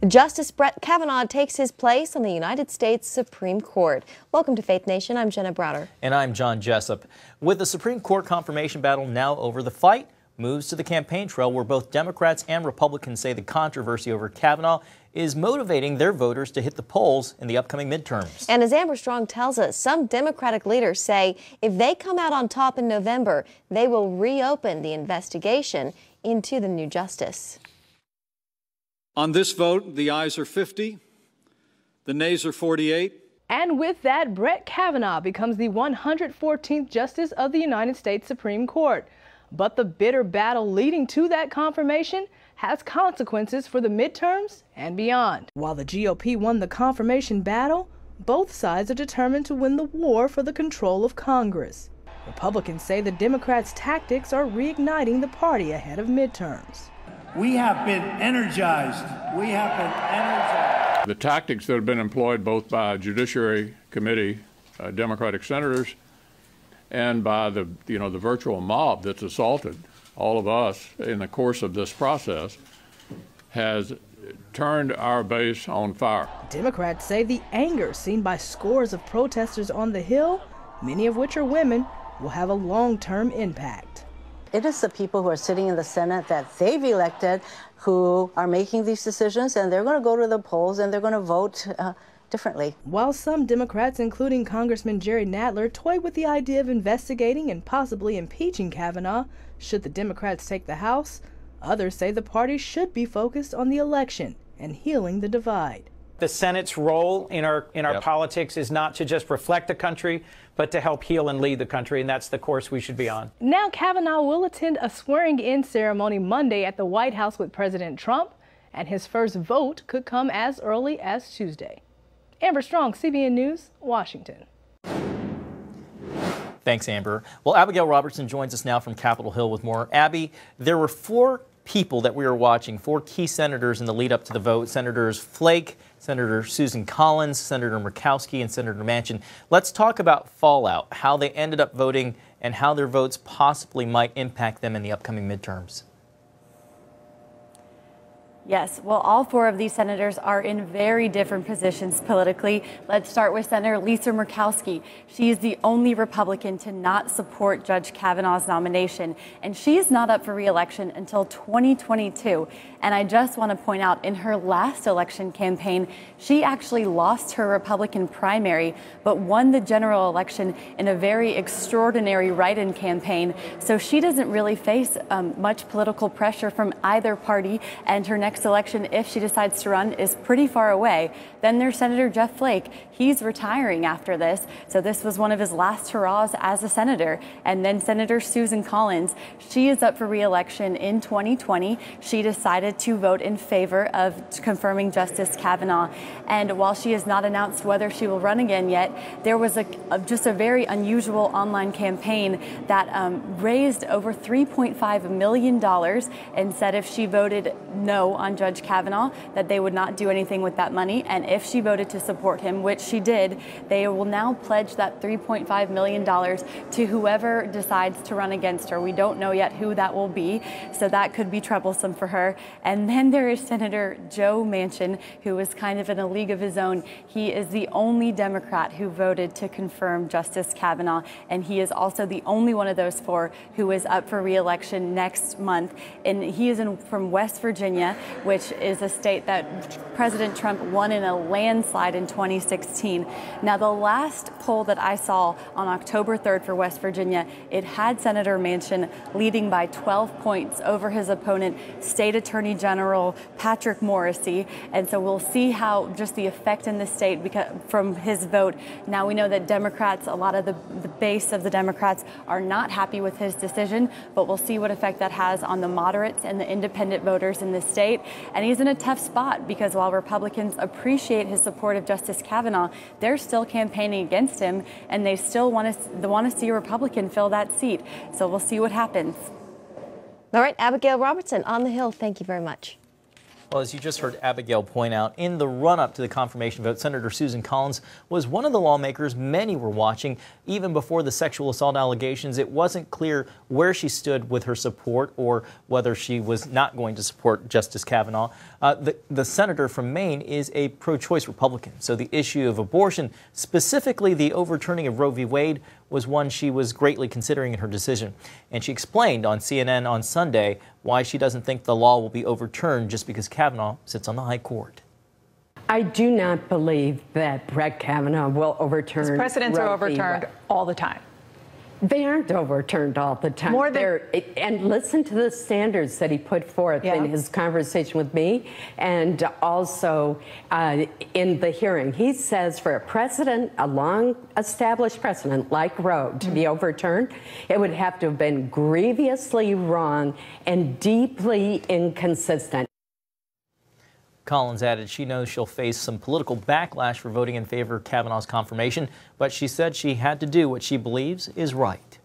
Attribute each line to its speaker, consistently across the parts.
Speaker 1: Justice Brett Kavanaugh takes his place on the United States Supreme Court. Welcome to Faith Nation. I'm Jenna Browder.
Speaker 2: And I'm John Jessup. With the Supreme Court confirmation battle now over, the fight moves to the campaign trail, where both Democrats and Republicans say the controversy over Kavanaugh is motivating their voters to hit the polls in the upcoming midterms.
Speaker 1: And as Amber Strong tells us, some Democratic leaders say if they come out on top in November, they will reopen the investigation into the new justice.
Speaker 3: On this vote, the ayes are 50, the nays are 48.
Speaker 4: And with that, Brett Kavanaugh becomes the 114th Justice of the United States Supreme Court. But the bitter battle leading to that confirmation has consequences for the midterms and beyond. While the GOP won the confirmation battle, both sides are determined to win the war for the control of Congress. Republicans say the Democrats' tactics are reigniting the party ahead of midterms.
Speaker 5: We have been energized.
Speaker 6: The tactics that have been employed both by Judiciary Committee, Democratic senators, and by the virtual mob that's assaulted all of us in the course of this process has turned our base on fire.
Speaker 4: Democrats say the anger seen by scores of protesters on the Hill, many of which are women, will have a long-term impact.
Speaker 7: It is the people who are sitting in the Senate that they've elected who are making these decisions, and they're going to go to the polls and they're going to vote differently.
Speaker 4: While some Democrats, including Congressman Jerry Nadler, toy with the idea of investigating and possibly impeaching Kavanaugh should the Democrats take the House, others say the party should be focused on the election and healing the divide.
Speaker 8: The Senate's role in our politics is not to just reflect the country, but to help heal and lead the country, and that's the course we should be on.
Speaker 4: Now Kavanaugh will attend a swearing-in ceremony Monday at the White House with President Trump, and his first vote could come as early as Tuesday. Amber Strong, CBN News, Washington.
Speaker 2: Thanks, Amber. Well, Abigail Robertson joins us now from Capitol Hill with more. Abby, there were four people that we were watching, four key senators in the lead up to the vote: Senators Flake, Senator Susan Collins, Senator Murkowski, and Senator Manchin. Let's talk about fallout, how they ended up voting, and how their votes possibly might impact them in the upcoming midterms.
Speaker 9: Yes, well, all four of these senators are in very different positions politically. Let's start with Senator Lisa Murkowski. She is the only Republican to not support Judge Kavanaugh's nomination, and she is not up for re-election until 2022. And I just want to point out, in her last election campaign, she actually lost her Republican primary, but won the general election in a very extraordinary write-in campaign. So she doesn't really face much political pressure from either party, and her next election, if she decides to run, is pretty far away. Then there's Senator Jeff Flake. He's retiring after this, so this was one of his last hurrahs as a senator. And then Senator Susan Collins, she is up for re-election in 2020. She decided to vote in favor of confirming Justice Kavanaugh. And while she has not announced whether she will run again yet, there was just a very unusual online campaign that raised over $3.5 million and said if she voted no on Judge Kavanaugh, that they would not do anything with that money. And if she voted to support him, which she did, they will now pledge that $3.5 million to whoever decides to run against her. We don't know yet who that will be, so that could be troublesome for her. And then there is Senator Joe Manchin, who is kind of in a league of his own. He is the only Democrat who voted to confirm Justice Kavanaugh, and he is also the only one of those four who is up for re-election next month. And he is from West Virginia, which is a state that President Trump won in a landslide in 2016. Now, the last poll that I saw on October 3rd for West Virginia, it had Senator Manchin leading by 12 points over his opponent, State Attorney General Patrick Morrisey. And so we'll see how just the effect in the state from his vote. Now we know that Democrats, a lot of the base of the Democrats are not happy with his decision, but we'll see what effect that has on the moderates and the independent voters in the state. And he's in a tough spot because while Republicans appreciate his support of Justice Kavanaugh, they're still campaigning against him, and they still want to see a Republican fill that seat. So we'll see what happens.
Speaker 1: All right, Abigail Robertson on the Hill, thank you very much.
Speaker 2: Well, as you just heard Abigail point out, in the run-up to the confirmation vote, Senator Susan Collins was one of the lawmakers many were watching. Even before the sexual assault allegations, it wasn't clear where she stood with her support or whether she was not going to support Justice Kavanaugh. The senator from Maine is a pro-choice Republican, so the issue of abortion, specifically the overturning of Roe v. Wade, was one she was greatly considering in her decision. And she explained on CNN on Sunday why she doesn't think the law will be overturned just because Kavanaugh sits on the high court.
Speaker 10: I do not believe that Brett Kavanaugh will overturn.
Speaker 11: His precedents are overturned all the time.
Speaker 10: They aren't overturned all the time. And listen to the standards that he put forth in his conversation with me and also in the hearing. He says for a precedent, a long-established precedent like Roe to be overturned, it would have to have been grievously wrong and deeply inconsistent.
Speaker 2: Collins added she knows she'll face some political backlash for voting in favor of Kavanaugh's confirmation, but she said she had to do what she believes is right.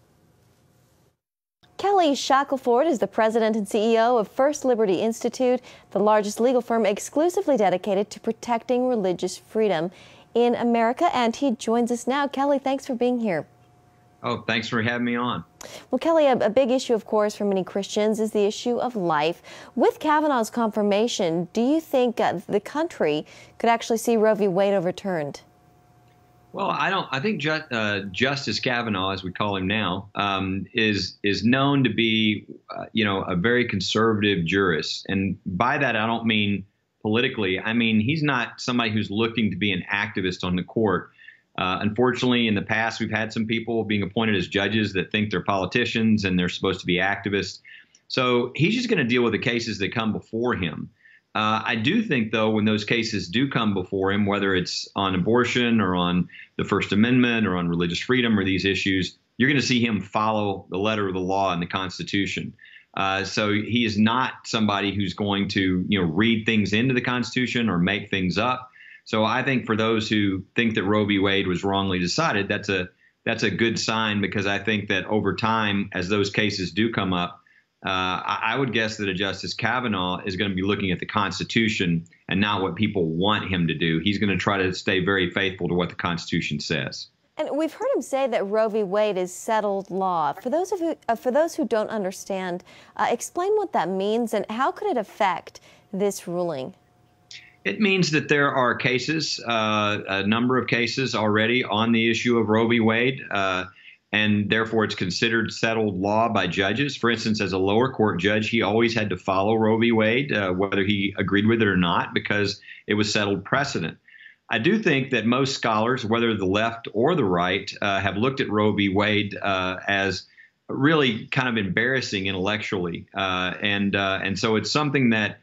Speaker 1: Kelly Shackelford is the president and CEO of First Liberty Institute, the largest legal firm exclusively dedicated to protecting religious freedom in America, and he joins us now. Kelly, thanks for being here.
Speaker 12: Oh, thanks for having me on.
Speaker 1: Well, Kelly, a big issue, of course, for many Christians is the issue of life. With Kavanaugh's confirmation, do you think the country could actually see Roe v. Wade overturned?
Speaker 12: Well, I think Justice Kavanaugh, as we call him now, is known to be, a very conservative jurist. And by that, I don't mean politically. I mean, he's not somebody who's looking to be an activist on the court. Unfortunately, in the past, we've had some people being appointed as judges that think they're politicians and they're supposed to be activists. So he's just going to deal with the cases that come before him. I do think, though, when those cases do come before him, whether it's on abortion or on the First Amendment or on religious freedom or these issues, you're going to see him follow the letter of the law and the Constitution. So he is not somebody who's going to, read things into the Constitution or make things up. So I think for those who think that Roe v. Wade was wrongly decided, that's a good sign, because I think that over time, as those cases do come up, I would guess that a Justice Kavanaugh is going to be looking at the Constitution and not what people want him to do. He's going to try to stay very faithful to what the Constitution says.
Speaker 1: And we've heard him say that Roe v. Wade is settled law. For those who don't understand, explain what that means and how could it affect this ruling?
Speaker 12: It means that there are cases, a number of cases already on the issue of Roe v. Wade, and therefore it's considered settled law by judges. For instance, as a lower court judge, he always had to follow Roe v. Wade, whether he agreed with it or not, because it was settled precedent. I do think that most scholars, whether the left or the right, have looked at Roe v. Wade as really kind of embarrassing intellectually, and so it's something that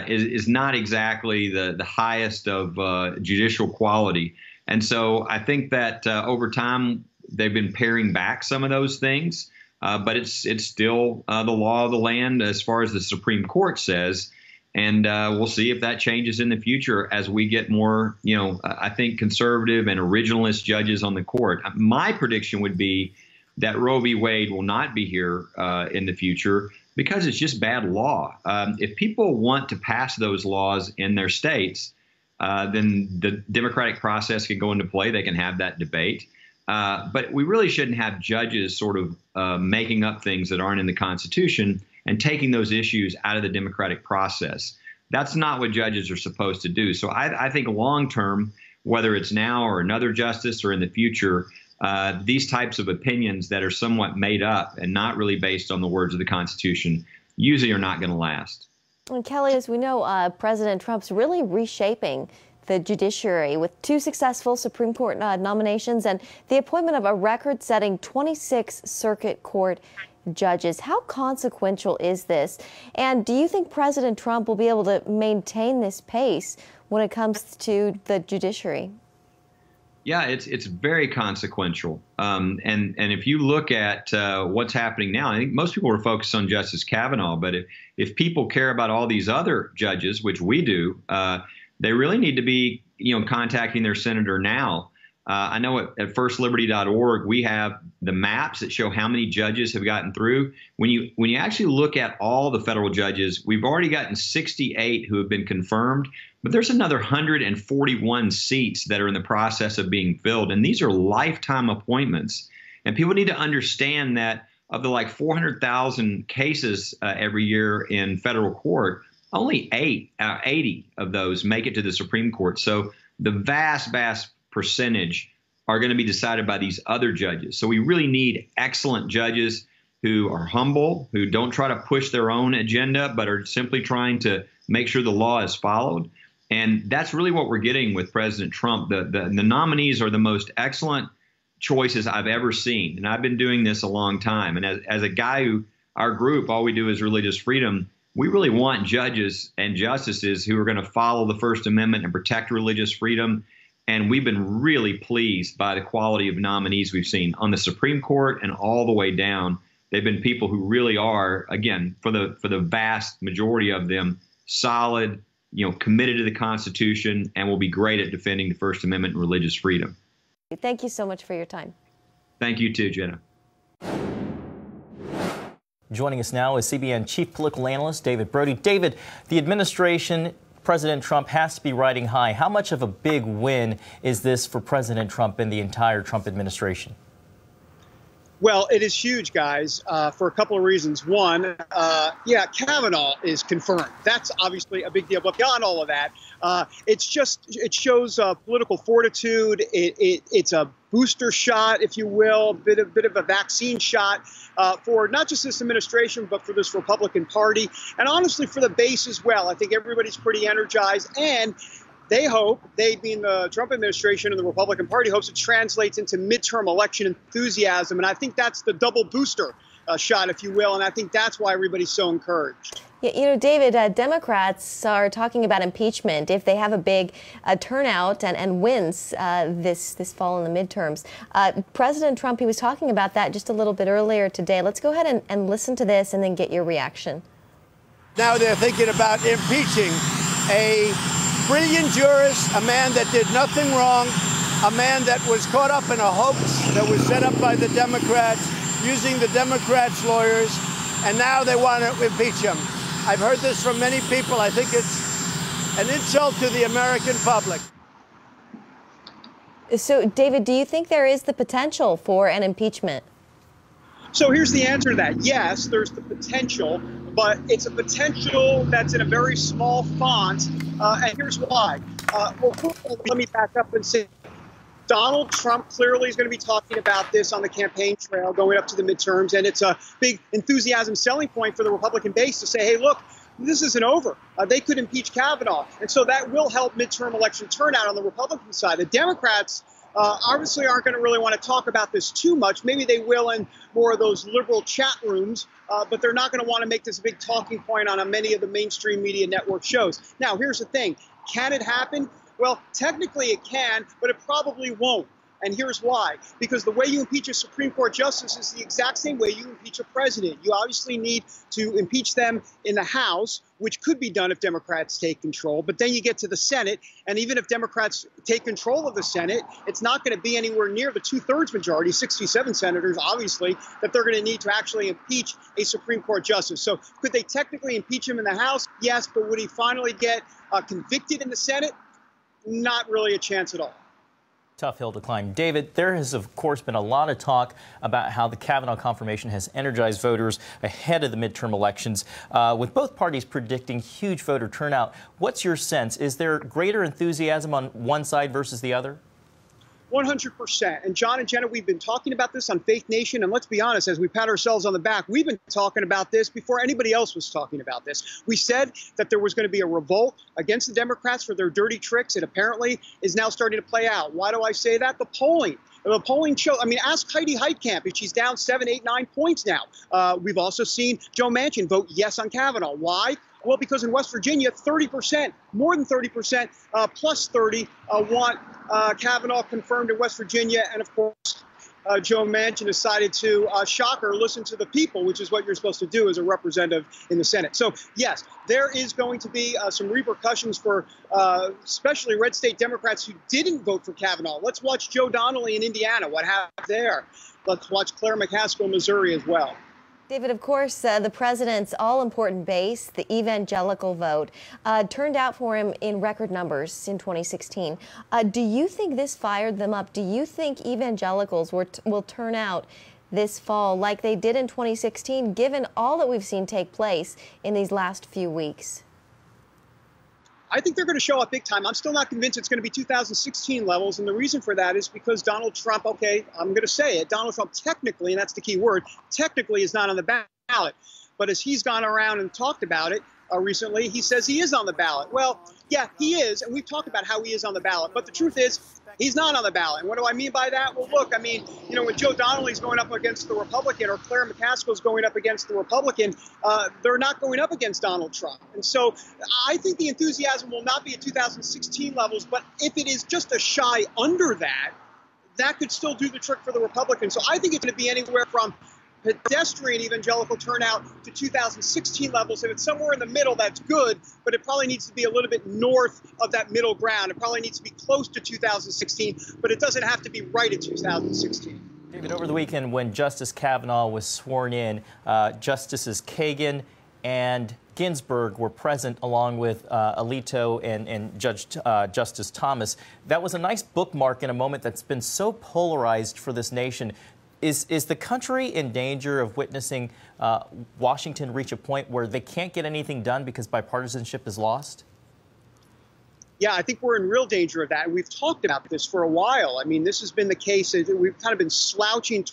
Speaker 12: is not exactly the highest of judicial quality. And so I think that over time they've been paring back some of those things, but it's still the law of the land as far as the Supreme Court says. And we'll see if that changes in the future as we get more, I think, conservative and originalist judges on the court. My prediction would be that Roe v. Wade will not be here in the future, because it's just bad law. If people want to pass those laws in their states, then the democratic process can go into play. They can have that debate. But we really shouldn't have judges sort of making up things that aren't in the Constitution and taking those issues out of the democratic process. That's not what judges are supposed to do. So I think long term, whether it's now or another justice or in the future, these types of opinions that are somewhat made up and not really based on the words of the Constitution usually are not going to last.
Speaker 1: And Kelly, as we know, President Trump's really reshaping the judiciary with 2 successful Supreme Court nominations and the appointment of a record-setting 26 circuit court judges. How consequential is this? And do you think President Trump will be able to maintain this pace when it comes to the judiciary?
Speaker 12: Yeah, it's very consequential. And if you look at what's happening now, I think most people are focused on Justice Kavanaugh. But if people care about all these other judges, which we do, they really need to be, contacting their senator now I know at firstliberty.org, we have the maps that show how many judges have gotten through. When you actually look at all the federal judges, we've already gotten 68 who have been confirmed, but there's another 141 seats that are in the process of being filled. And these are lifetime appointments. And people need to understand that of the like 400,000 cases every year in federal court, only 80 of those make it to the Supreme Court. So the vast percentage are going to be decided by these other judges. So we really need excellent judges who are humble, who don't try to push their own agenda, but are simply trying to make sure the law is followed. And that's really what we're getting with President Trump. The nominees are the most excellent choices I've ever seen. And I've been doing this a long time. And as a guy who, our group, all we do is religious freedom, we really want judges and justices who are going to follow the First Amendment and protect religious freedom. And we've been really pleased by the quality of nominees we've seen on the Supreme Court and all the way down. They've been people who really are, again, for the vast majority of them, solid, committed to the Constitution, and will be great at defending the First Amendment and religious freedom.
Speaker 1: Thank you so much for your time.
Speaker 12: Thank you too, Jenna.
Speaker 2: Joining us now is CBN Chief Political Analyst David Brody. David, the administration, President Trump has to be riding high. How much of a big win is this for President Trump and the entire Trump administration?
Speaker 13: Well, it is huge, guys, for a couple of reasons. One, Kavanaugh is confirmed. That's obviously a big deal. But beyond all of that, it shows political fortitude. It's a booster shot, if you will, a bit of a vaccine shot for not just this administration, but for this Republican Party, and honestly for the base as well. I think everybody's pretty energized, and they being the Trump administration and the Republican Party, hopes it translates into midterm election enthusiasm. And I think that's the double booster shot, if you will. And I think that's why everybody's so encouraged.
Speaker 1: Yeah, David, Democrats are talking about impeachment if they have a big turnout and wins this fall in the midterms. President Trump, he was talking about that just a little bit earlier today. Let's go ahead and listen to this and then get your reaction.
Speaker 5: Now they're thinking about impeaching a brilliant jurist, a man that did nothing wrong, a man that was caught up in a hoax that was set up by the Democrats, using the Democrats' lawyers, and now they want to impeach him. I've heard this from many people. I think it's an insult to the American public.
Speaker 1: So, David, do you think there is the potential for an impeachment?
Speaker 13: So here's the answer to that. Yes, there's the potential, but it's a potential that's in a very small font, and here's why. Well, let me back up and say Donald Trump clearly is going to be talking about this on the campaign trail going up to the midterms, and it's a big enthusiasm selling point for the Republican base to say, hey, look, this isn't over. They could impeach Kavanaugh, and so that will help midterm election turnout on the Republican side. The Democrats obviously aren't going to really want to talk about this too much. Maybe they will in more of those liberal chat rooms, but they're not going to want to make this a big talking point on many of the mainstream media network shows. Now, here's the thing. Can it happen? Well, technically it can, but it probably won't. And here's why. Because the way you impeach a Supreme Court justice is the exact same way you impeach a president. You obviously need to impeach them in the House, which could be done if Democrats take control. But then you get to the Senate, and even if Democrats take control of the Senate, it's not going to be anywhere near the 2/3 majority, 67 senators, obviously, that they're going to need to actually impeach a Supreme Court justice. So could they technically impeach him in the House? Yes, but would he finally get convicted in the Senate? Not really a chance at all.
Speaker 2: Tough hill to climb. David, there has, of course, been a lot of talk about how the Kavanaugh confirmation has energized voters ahead of the midterm elections, with both parties predicting huge voter turnout. What's your sense? Is there greater enthusiasm on one side versus the other?
Speaker 13: 100%. And John and Jenna, we've been talking about this on Faith Nation. And let's be honest, as we pat ourselves on the back, we've been talking about this before anybody else was talking about this. We said that there was going to be a revolt against the Democrats for their dirty tricks. It apparently is now starting to play out. Why do I say that? The polling show. I mean, ask Heidi Heitkamp if she's down 7, 8, 9 points now. We've also seen Joe Manchin vote yes on Kavanaugh. Why? Well, because in West Virginia, 30%, more than 30%, plus 30, want Kavanaugh confirmed in West Virginia. And of course, Joe Manchin decided to, shocker, listen to the people, which is what you're supposed to do as a representative in the Senate. So, yes, there is going to be some repercussions for especially red state Democrats who didn't vote for Kavanaugh. Let's watch Joe Donnelly in Indiana. What happened there? Let's watch Claire McCaskill in Missouri as well.
Speaker 1: David, of course, the president's all-important base, the evangelical vote, turned out for him in record numbers in 2016. Do you think this fired them up? Do you think evangelicals will turn out this fall like they did in 2016, given all that we've seen take place in these last few weeks?
Speaker 13: I think they're going to show up big time. I'm still not convinced it's going to be 2016 levels. And the reason for that is because Donald Trump, okay, I'm going to say it, Donald Trump technically, and that's the key word, technically is not on the ballot. But as he's gone around and talked about it recently, he says he is on the ballot. Well, yeah, he is. And we've talked about how he is on the ballot. But the truth is, he's not on the ballot. And what do I mean by that? Well, look, I mean, you know, when Joe Donnelly's going up against the Republican or Claire McCaskill's going up against the Republican, they're not going up against Donald Trump. And so I think the enthusiasm will not be at 2016 levels. But if it is just a shy under that, that could still do the trick for the Republicans. So I think it's going to be anywhere from pedestrian evangelical turnout to 2016 levels. If it's somewhere in the middle, that's good, but it probably needs to be a little bit north of that middle ground. It probably needs to be close to 2016, but it doesn't have to be right at 2016.
Speaker 2: David, over the weekend when Justice Kavanaugh was sworn in, Justices Kagan and Ginsburg were present along with Alito and Justice Thomas. That was a nice bookmark in a moment that's been so polarized for this nation. Is the country in danger of witnessing Washington reach a point where they can't get anything done because bipartisanship is lost?
Speaker 13: Yeah, I think we're in real danger of that. And we've talked about this for a while. I mean, this has been the case. We've kind of been slouching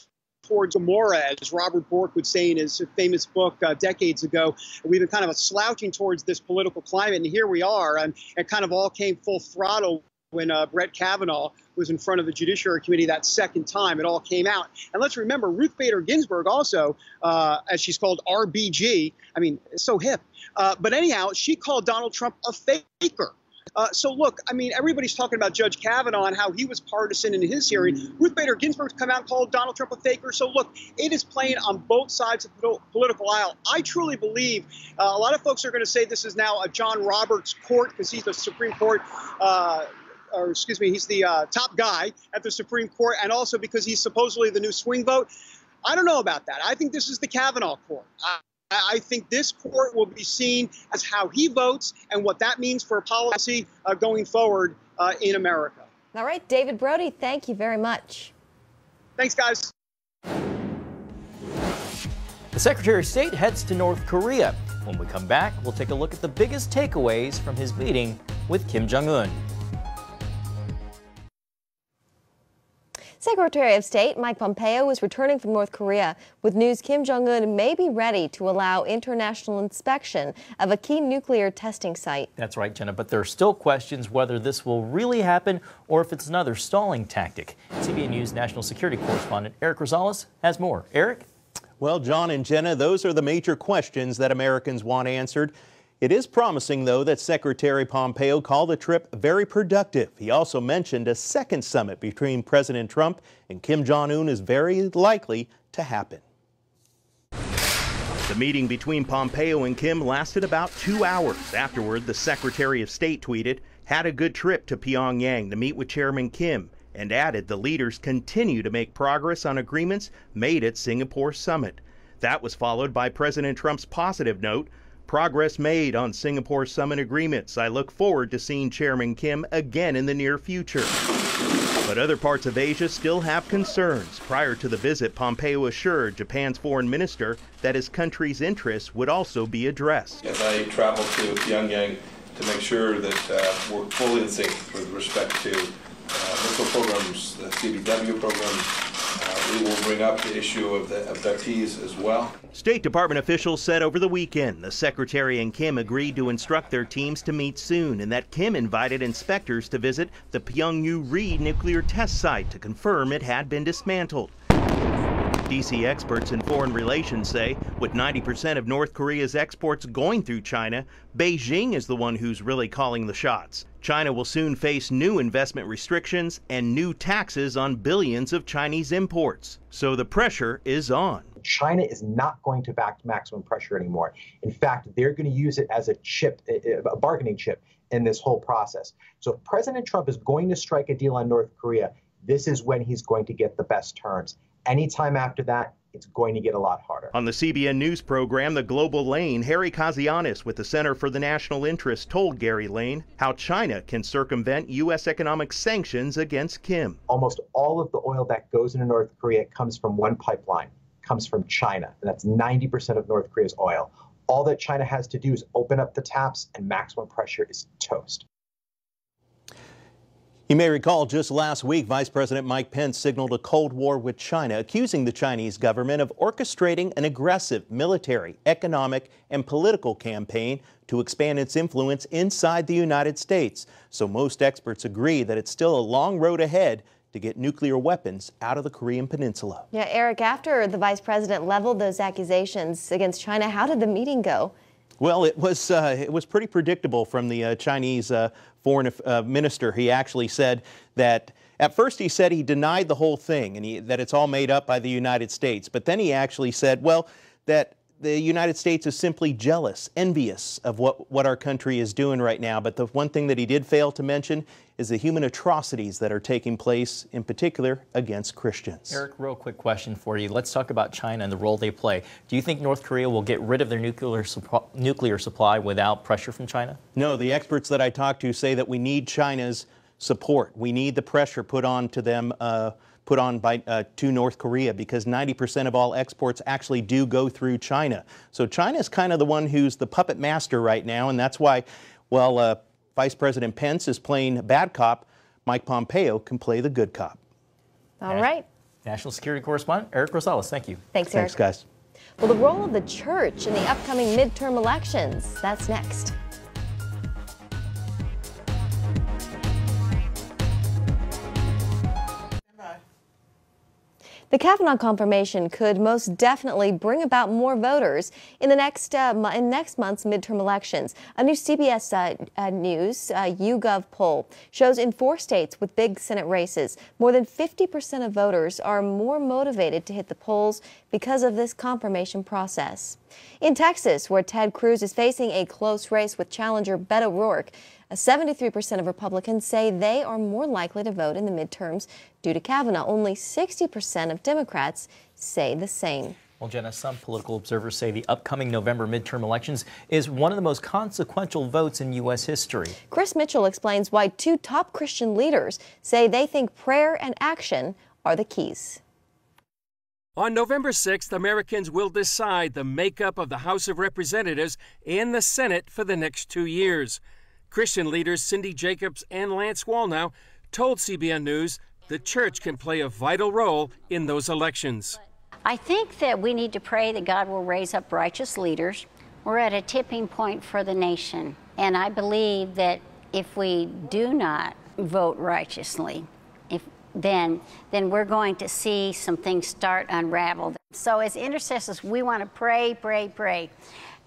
Speaker 13: towards Gomorrah, as Robert Bork would say in his famous book decades ago. We've been kind of slouching towards this political climate. And here we are. And it kind of all came full throttle when Brett Kavanaugh was in front of the Judiciary Committee that second time. It all came out. And let's remember, Ruth Bader Ginsburg also, as she's called, RBG. I mean, it's so hip. But anyhow, she called Donald Trump a faker. So look, I mean, everybody's talking about Judge Kavanaugh and how he was partisan in his hearing. Ruth Bader Ginsburg's come out and called Donald Trump a faker. So look, it is playing on both sides of the political aisle. I truly believe a lot of folks are going to say this is now a John Roberts court because he's the Supreme Court or excuse me, he's the top guy at the Supreme Court, and also because he's supposedly the new swing vote. I don't know about that. I think this is the Kavanaugh court. I think this court will be seen as how he votes and what that means for policy going forward in America.
Speaker 1: All right, David Brody, thank you very much.
Speaker 13: Thanks, guys.
Speaker 2: The Secretary of State heads to North Korea. When we come back, we'll take a look at the biggest takeaways from his meeting with Kim Jong-un.
Speaker 1: Secretary of State Mike Pompeo is returning from North Korea with news Kim Jong-un may be ready to allow international inspection of a key nuclear testing site.
Speaker 2: That's right, Jenna, but there are still questions whether this will really happen or if it's another stalling tactic. CBN News national security correspondent Eric Rosales has more. Eric?
Speaker 14: Well, John and Jenna, those are the major questions that Americans want answered. It is promising, though, that Secretary Pompeo called the trip very productive. He also mentioned a second summit between President Trump and Kim Jong-un is very likely to happen. The meeting between Pompeo and Kim lasted about 2 hours. Afterward, the Secretary of State tweeted, "Had a good trip to Pyongyang to meet with Chairman Kim," and added the leaders continue to make progress on agreements made at Singapore summit. That was followed by President Trump's positive note, "Progress made on Singapore summit agreements. I look forward to seeing Chairman Kim again in the near future." But other parts of Asia still have concerns. Prior to the visit, Pompeo assured Japan's foreign minister that his country's interests would also be addressed.
Speaker 15: As I travel to Pyongyang to make sure that we're fully in sync with respect to missile programs, the CBW program, we will bring up the issue of the abductees as well.
Speaker 14: State Department officials said over the weekend the Secretary and Kim agreed to instruct their teams to meet soon, and that Kim invited inspectors to visit the Pyongyang nuclear test site to confirm it had been dismantled. D.C. experts in foreign relations say with 90% of North Korea's exports going through China, Beijing is the one who's really calling the shots. China will soon face new investment restrictions and new taxes on billions of Chinese imports. So the pressure is on.
Speaker 16: China is not going to back maximum pressure anymore. In fact, they're going to use it as a chip, a bargaining chip in this whole process. So if President Trump is going to strike a deal on North Korea, this is when he's going to get the best terms. Anytime after that, it's going to get a lot harder.
Speaker 14: On the CBN News program, The Global Lane, Harry Kazianis with the Center for the National Interest told Gary Lane how China can circumvent U.S. economic sanctions against Kim.
Speaker 16: Almost all of the oil that goes into North Korea comes from one pipeline, comes from China, and that's 90% of North Korea's oil. All that China has to do is open up the taps and maximum pressure is toast.
Speaker 14: You may recall just last week, Vice President Mike Pence signaled a Cold War with China, accusing the Chinese government of orchestrating an aggressive military, economic, and political campaign to expand its influence inside the United States. So most experts agree that it's still a long road ahead to get nuclear weapons out of the Korean Peninsula.
Speaker 1: Yeah, Eric, after the vice president leveled those accusations against China, how did the meeting go?
Speaker 14: Well, it was pretty predictable from the Chinese foreign minister. He actually said that at first he said he denied the whole thing and that it's all made up by the United States. But then he actually said, well, that the United States is simply jealous, envious of what our country is doing right now. But the one thing that he did fail to mention is the human atrocities that are taking place, in particular, against Christians.
Speaker 2: Eric, real quick question for you. Let's talk about China and the role they play. Do you think North Korea will get rid of their nuclear supply without pressure from China?
Speaker 14: No, the experts that I talked to say that we need China's support. We need the pressure put on to them, to North Korea, because 90% of all exports actually do go through China. So China's kind of the one who's the puppet master right now, and that's why, well, Vice President Pence is playing bad cop. Mike Pompeo can play the good cop.
Speaker 1: All right.
Speaker 2: National Security Correspondent Eric Rosales, thank you.
Speaker 1: Thanks, Eric.
Speaker 14: Thanks, guys.
Speaker 1: Well, the role of the church in the upcoming midterm elections, that's next. The Kavanaugh confirmation could most definitely bring about more voters in the next month's midterm elections. A new CBS News YouGov poll shows in 4 states with big Senate races, more than 50% of voters are more motivated to hit the polls because of this confirmation process. In Texas, where Ted Cruz is facing a close race with challenger Beto O'Rourke, 73% of Republicans say they are more likely to vote in the midterms due to Kavanaugh. Only 60% of Democrats say the same.
Speaker 2: Well, Jenna, some political observers say the upcoming November midterm elections is one of the most consequential votes in U.S. history.
Speaker 1: Chris Mitchell explains why 2 top Christian leaders say they think prayer and action are the keys.
Speaker 17: On November 6th, Americans will decide the makeup of the House of Representatives and the Senate for the next 2 years. Christian leaders Cindy Jacobs and Lance Wallnau told CBN News the church can play a vital role in those elections.
Speaker 18: I think that we need to pray that God will raise up righteous leaders. We're at a tipping point for the nation, and I believe that if we do not vote righteously, then we're going to see some things start unraveled. So as intercessors, we want to pray,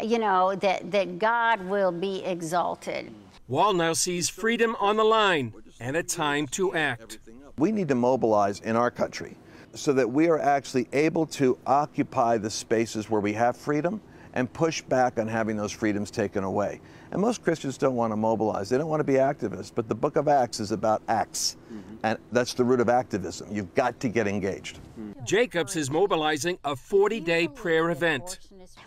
Speaker 18: you know, that God will be exalted.
Speaker 17: Wallnau sees freedom on the line and a time to act.
Speaker 19: We need to mobilize in our country so that we are actually able to occupy the spaces where we have freedom and push back on having those freedoms taken away. And most Christians don't want to mobilize. They don't want to be activists. But the book of Acts is about acts. And that's the root of activism. You've got to get engaged.
Speaker 17: Jacobs is mobilizing a 40-day prayer event.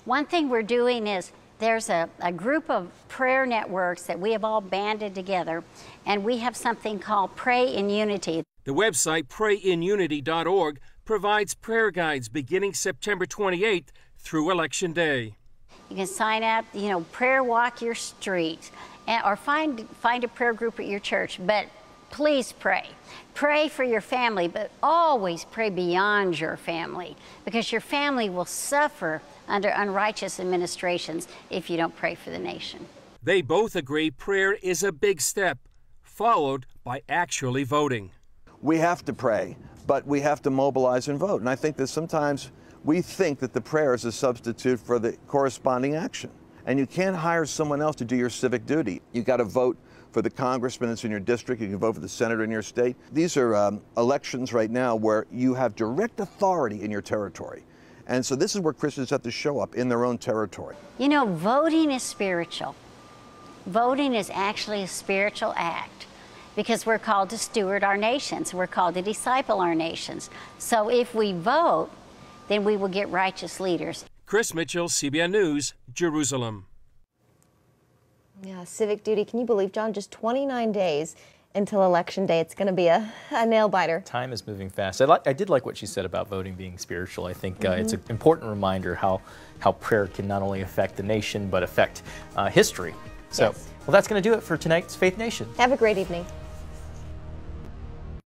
Speaker 18: One thing we're doing is there's a group of prayer networks that we have all banded together, and we have something called Pray in Unity.
Speaker 17: The website prayinunity.org provides prayer guides beginning September 28th through Election Day.
Speaker 18: You can sign up, you know, prayer walk your street, or find a prayer group at your church, but please pray. Pray for your family, but always pray beyond your family, because your family will suffer under unrighteous administrations if you don't pray for the nation.
Speaker 17: They both agree prayer is a big step, followed by actually voting.
Speaker 19: We have to pray, but we have to mobilize and vote. And I think that sometimes we think that the prayer is a substitute for the corresponding action. And you can't hire someone else to do your civic duty. You got to vote for the congressman that's in your district. You can vote for the senator in your state. These are elections right now where you have direct authority in your territory. And so this is where Christians have to show up in their own territory.
Speaker 18: You know, voting is spiritual. Voting is actually a spiritual act because we're called to steward our nations. We're called to disciple our nations. So if we vote, then we will get righteous leaders.
Speaker 17: Chris Mitchell, CBN News, Jerusalem.
Speaker 1: Yeah, civic duty. Can you believe, John? Just 29 days until Election Day. It's going to be a nail-biter.
Speaker 2: Time is moving fast. I did like what she said about voting being spiritual. I think it's an important reminder how prayer can not only affect the nation, but affect history. So, well, that's going to do it for tonight's Faith Nation.
Speaker 1: Have a great evening.